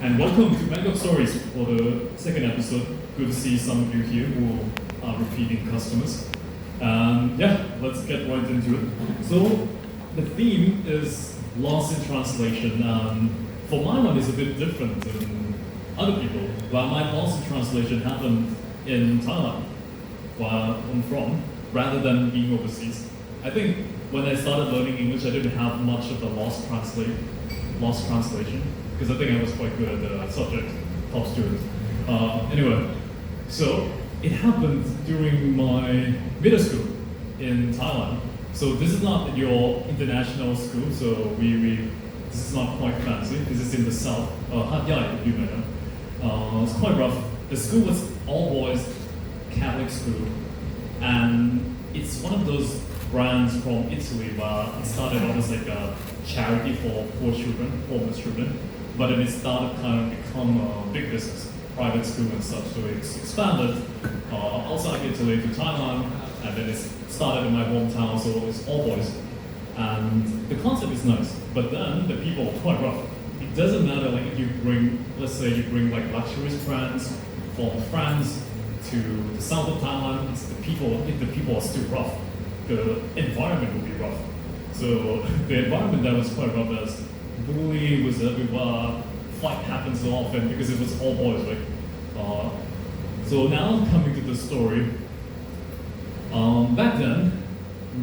and welcome to Bangkok Stories for the second episode. Good to see some of you here who are repeating customers. Yeah, let's get right into it. So, the theme is lost in translation. For my one, it's a bit different than other people. Well, my lost in translation happened in Thailand, where I'm from, rather than being overseas. I think when I started learning English, I didn't have much of the lost translation, because I think I was quite good at the subject, top student. Anyway, so it happened during my middle school in Thailand. So this is not your international school, so this is not quite fancy. This is in the south, Hat Yai, you may know. It's quite rough. The school was all boys Catholic school, and it's one of those brands from Italy where it started off as like a charity for poor children, homeless children, but then it started kind of become a big business, private school and such. So it's expanded outside Italy to Thailand, and then it started in my hometown, so it's all boys. And the concept is nice, but then the people are quite rough. It doesn't matter like if you bring, let's say you bring like luxurious brands from France to the south of Thailand, it's the people, if the people are still rough, the environment will be rough. So the environment there was quite rough, as bullying was everywhere, fight happens so often because it was all boys, right? So now coming to the story, back then,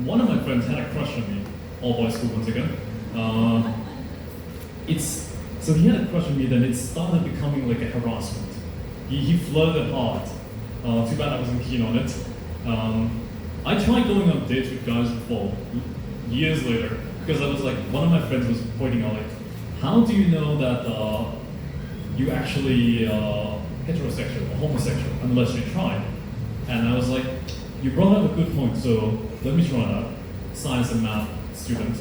one of my friends had a crush on me, all boys school once again. So he had a crush on me, then it started becoming like a harassment. He flirted hard. Too bad I wasn't keen on it. I tried going on dates with guys before, years later, because I was like, one of my friends was pointing out like, how do you know that you actually heterosexual or homosexual unless you try? And I was like, you brought up a good point, so let me try that. Science and math student.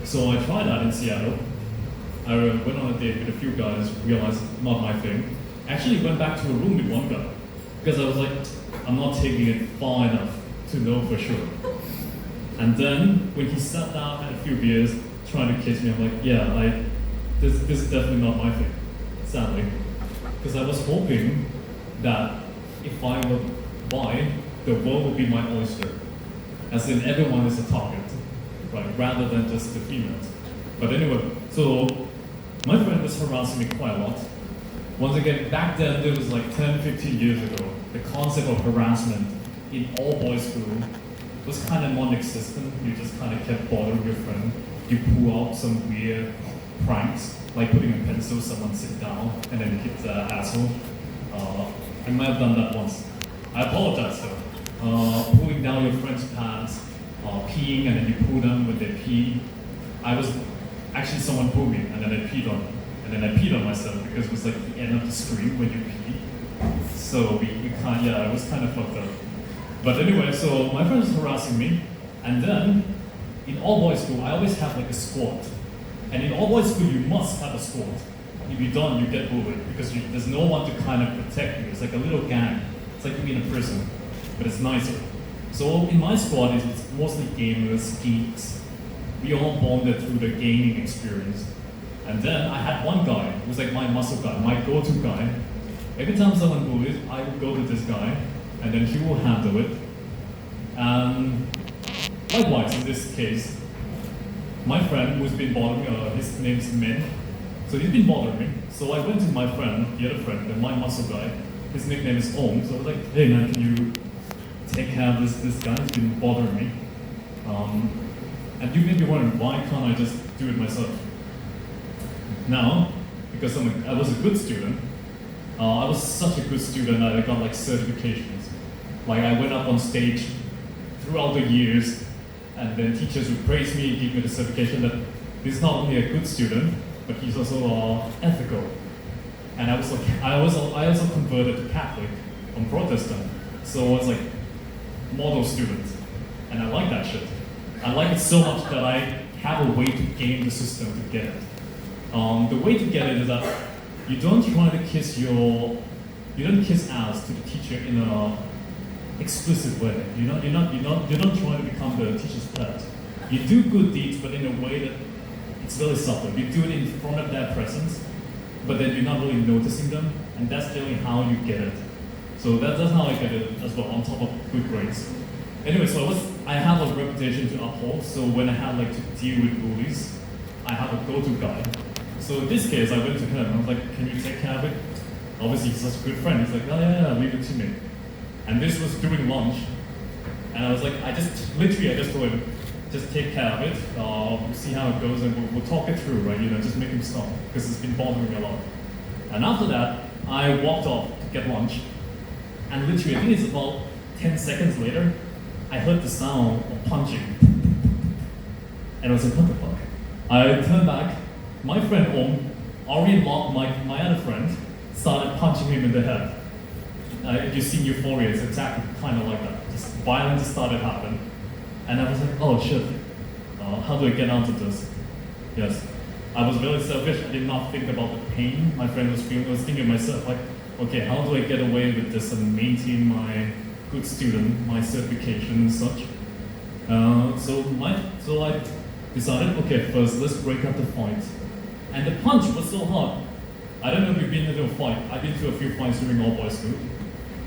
So I tried that in Seattle. I went on a date with a few guys, realized not my thing. Actually went back to a room with one guy, because I was like, I'm not taking it far enough to know for sure. And then when he sat down, had a few beers, trying to kiss me, I'm like, yeah, this is definitely not my thing, sadly. Because I was hoping that if I were bi, the world would be my oyster. As in everyone is a target, right? Rather than just the females. But anyway, so my friend was harassing me quite a lot. Once again, back then, there was like 10, 15 years ago, the concept of harassment in all boys school was kind of non-existent. You just kind of kept bothering your friend. You pull out some weird pranks, like putting a pencil, someone sit down, and then hit the asshole. I might have done that once. I apologize though. Pulling down your friend's pants, peeing, and then you pull them when they pee. Actually someone pulled me, and then I peed on them. And then I peed on myself because it was like the end of the scream when you pee. So we can't, yeah, it was kind of fucked up. But anyway, so my friend was harassing me, and then in all boys school, I always have like a squad. And in all boys school, you must have a squad. If you don't, you get bullied because there's no one to kind of protect you. It's like a little gang. It's like you're in a prison, but it's nicer. So in my squad, it's mostly gamers, geeks. We all bonded through the gaming experience. And then I had one guy who was like my muscle guy, my go-to guy. Every time someone bullied, I would go to this guy, and then he will handle it. Likewise, in this case, my friend who's been bothering me, his name's Min, so he's been bothering me. So I went to my friend, the other friend, my muscle guy. His nickname is Om. So I was like, hey man, can you take care of this guy? He's been bothering me. And you may be wondering, why can't I just do it myself? Now, because I was a good student, I was such a good student that I got like certifications. Like I went up on stage throughout the years, and then teachers would praise me, give me the certification that this is not only a good student, but he's also ethical. And I also converted to Catholic from Protestant, so I was like model student, and I like that shit. I like it so much that I have a way to game the system to get it. The way to get it is that you don't try to you don't kiss ass to the teacher in a explicit way. You're not trying to become the teacher's pet. You do good deeds, but in a way that it's really subtle. You do it in front of their presence, but then you're not really noticing them, and that's generally how you get it. So that's how I get it as well, on top of good grades. Anyway, so I have a reputation to uphold, so when I had like to deal with bullies, I have a go-to guy. So in this case, I went to him, and I was like, can you take care of it? Obviously, he's such a good friend. He's like, oh yeah, leave it to me. And this was during lunch, and I was like, I just told him, just take care of it, we'll see how it goes, and we'll talk it through, right? Just make him stop, because it's been bothering me a lot. And after that, I walked off to get lunch, and literally, I think it's about 10 seconds later, I heard the sound of punching. And I was like, what the fuck? I turned back, my friend Om, already locked my other friend, started punching him in the head. You've seen Euphoria, it's exactly kind of like that. Just violence started happening. And I was like, oh shit, how do I get out of this? Yes, I was really selfish. I did not think about the pain my friend was feeling. I was thinking to myself, like, okay, how do I get away with this and maintain my good student, my certification and such? So I decided, okay, first let's break up the fight. And the punch was so hard. I don't know if you've been into a fight. I've been to a few fights during all boys school.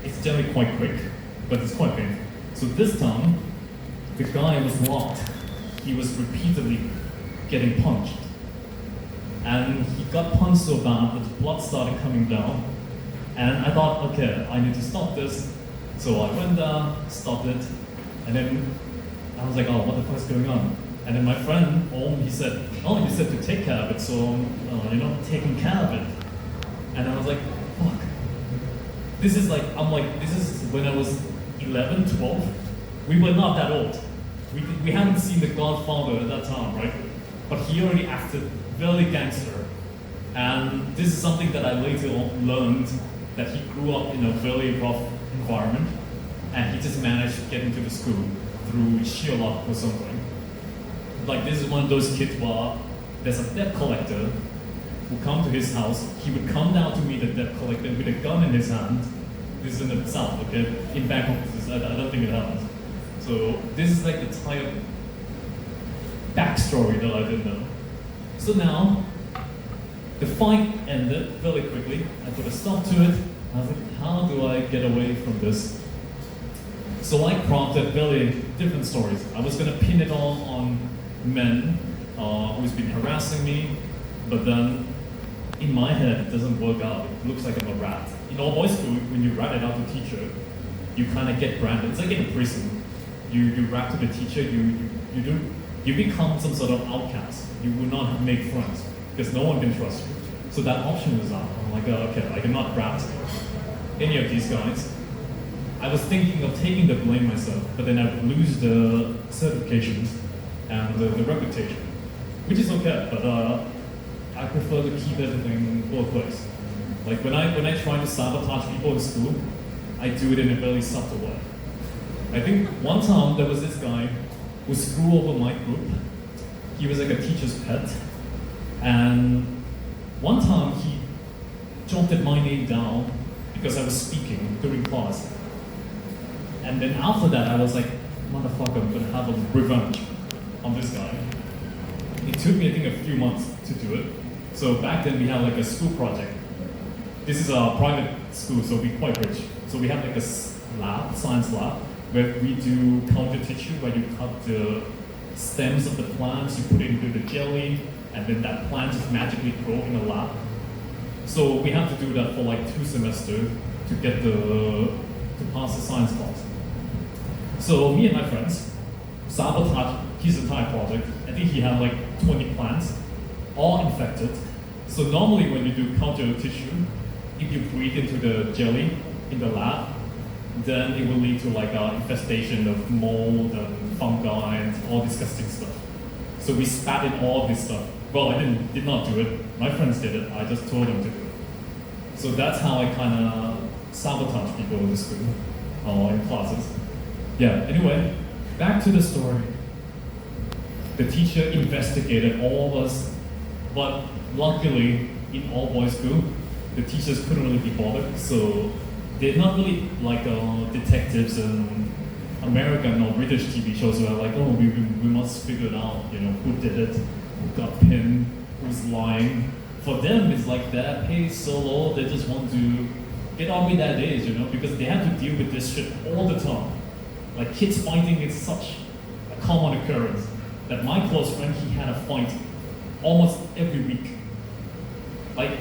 It's generally quite quick, but it's quite painful. So this time, the guy was locked. He was repeatedly getting punched. And he got punched so bad that the blood started coming down. And I thought, okay, I need to stop this. So I went down, stopped it, and then I was like, oh, what the fuck is going on? And then my friend, he said to take care of it, so I'm, taking care of it. And I was like, fuck. This is when I was 11, 12. We were not that old. We hadn't seen The Godfather at that time, right? But he already acted very gangster. And this is something that I later learned, that he grew up in a very rough environment, and he just managed to get into the school through sheer luck or something. Like, this is one of those kids where there's a debt collector who come to his house. He would come down to meet the debt collector with a gun in his hand. This is in the south, okay? In Bangkok, I don't think it happens. So this is like the entire backstory that I didn't know. So now, the fight ended very quickly. I put a stop to it. I was like, how do I get away from this? So I crafted very different stories. I was gonna pin it all on men who's been harassing me, but then in my head, it doesn't work out. It looks like I'm a rat. In all boys school, when you rat it out to teacher, you kind of get branded. It's like in a prison. You rap to the teacher, you become some sort of outcast. You will not make friends because no one can trust you. So that option was out. I'm like, oh, okay, I cannot rat any of these guys. I was thinking of taking the blame myself, but then I would lose the certifications and the reputation, which is okay, but I prefer to keep everything both ways. Like when I try to sabotage people in school, I do it in a very subtle way. I think one time there was this guy who screwed over my group. He was like a teacher's pet. And one time he jotted my name down because I was speaking during class. And then after that, I was like, motherfucker, I'm gonna have a revenge on this guy. It took me, I think, a few months to do it. So back then we had like a school project. This is a private school, so we're quite rich. So we have like a lab, science lab, where we do culture tissue, where you cut the stems of the plants, you put it into the jelly, and then that plant just magically grow in a lab. So we have to do that for like 2 semesters to pass the science class. So me and my friends sabotaged his entire project. I think he had like 20 plants, all infected. So normally when you do culture tissue, if you breathe into the jelly in the lab, then it will lead to like an infestation of mold and fungi and all disgusting stuff. So we spat in all this stuff. Well, I did not do it. My friends did it. I just told them to do it. So that's how I kind of sabotage people in the school or in classes. Yeah. Anyway, back to the story. The teacher investigated all of us, but luckily in all boys school, the teachers couldn't really be bothered. So they're not really like detectives and American or British TV shows where like, oh, we must figure it out, who did it, who got pinned, who's lying. for them, it's like their pay is so low, they just want to get on with their days, because they have to deal with this shit all the time. Like kids fighting is such a common occurrence that my close friend, he had a fight almost every week. Like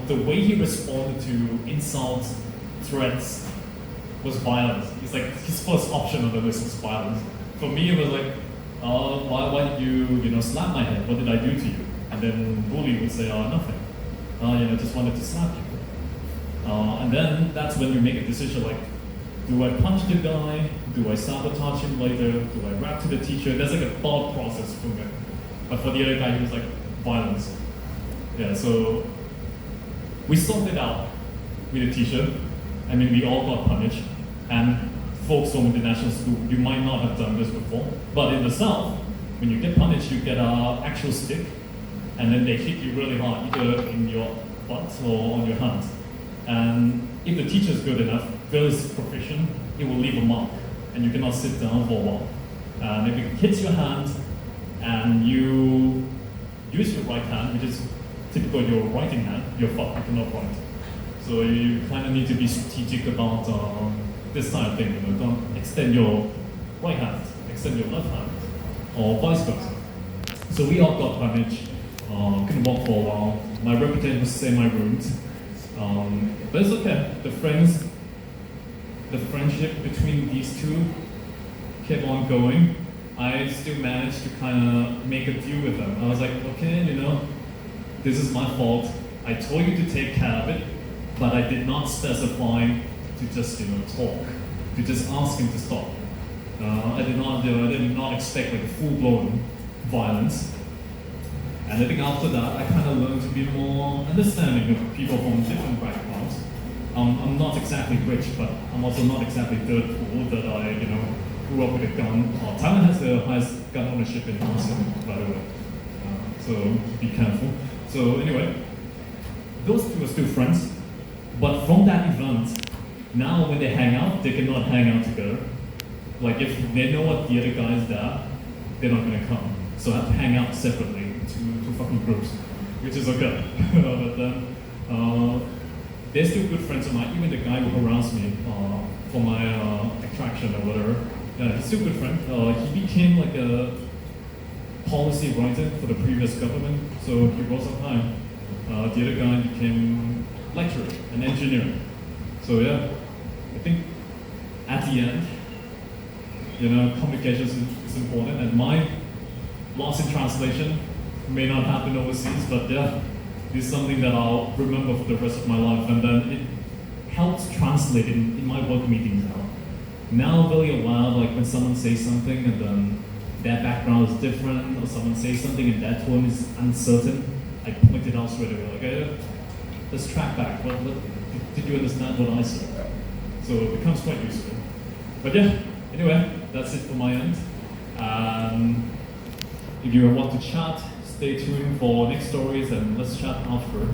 the way he responded to insults, threats, was violence. It's like his first option on the list was violence. For me, it was like, why did you, slap my head? What did I do to you? And then bully would say, nothing. Just wanted to slap you. And then that's when you make a decision like, do I punch the guy? Do I sabotage him later? Do I rap to the teacher? There's like a thought process for me. But for the other guy, he was like, violence. Yeah, so we sorted out with the teacher. I mean, we all got punished. And folks from international school, you might not have done this before. But in the South, when you get punished, you get an actual stick. And then they hit you really hard, either in your butt or on your hand. And if the teacher is good enough, very proficient, it will leave a mark. And you cannot sit down for a while. And if it hits your hand, and you use your right hand, which is typical your writing hand, you're fucked, you cannot write. So you kind of need to be strategic about this kind of thing. Don't extend your right hand, extend your left hand, or vice versa. So we all got punished. Couldn't walk for a while. My reputation was semi-ruined. But it's okay. The friendship between these two kept on going. I still managed to kind of make a deal with them. I was like, okay, this is my fault. I told you to take care of it, but I did not specify to just, talk, to just ask him to stop. I did not expect like full-blown violence. And I think after that, I kind of learned to be more understanding of people from different backgrounds. I'm not exactly rich, but I'm also not exactly dirt poor that I, grew up with a gun. Thailand has the highest gun ownership in ASEAN, by the way. So be careful. So anyway, those two are still friends. But from that event, now when they hang out, they cannot hang out together. Like if they know what the other guy is there, they're not gonna come. So I have to hang out separately to fucking groups, which is okay. But then they're still good friends of mine. Even the guy who harassed me for my attraction or whatever, he's still a good friend. He became like a policy writer for the previous government, so he wrote some time. The other guy became lecturer and engineer. So yeah, I think at the end, communication is important. And my loss in translation may not happen overseas, but yeah, it's something that I'll remember for the rest of my life. And then it helps translate in my work meetings now. Now, very aware, like when someone says something and then their background is different, or someone says something and their tone is uncertain, I point it out straight away. Like, hey, let's track back. What did you understand what I said? So it becomes quite useful. But yeah, anyway, that's it for my end. If you want to chat, stay tuned for next stories and let's chat after.